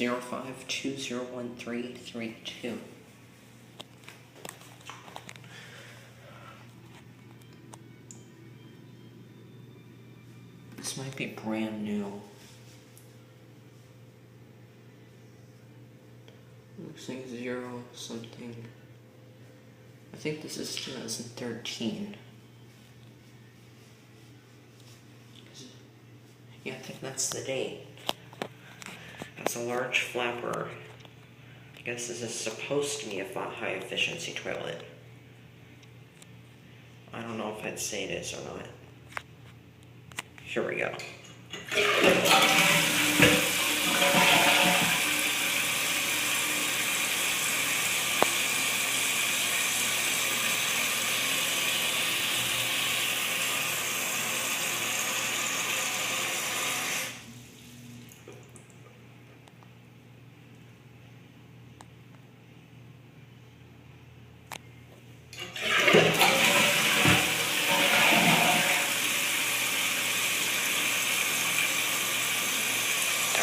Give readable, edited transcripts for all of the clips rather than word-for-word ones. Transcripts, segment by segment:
05201332. This might be brand new. Looks like 0 something. I think this is 2013. Yeah, I think that's the date. That's a large flapper. I guess this is supposed to be a high efficiency toilet. I don't know if I'd say it is or not. Here we go.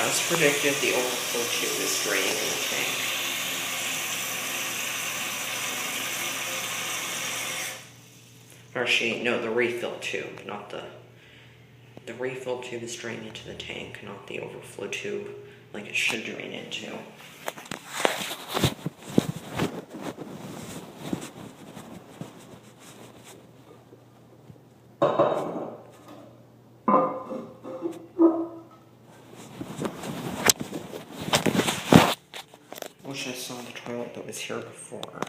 As predicted, the overflow tube is draining in the tank. Actually, no, the refill tube, not the refill tube is draining into the tank, not the overflow tube like it should drain into. Wish I saw the toilet that was here before.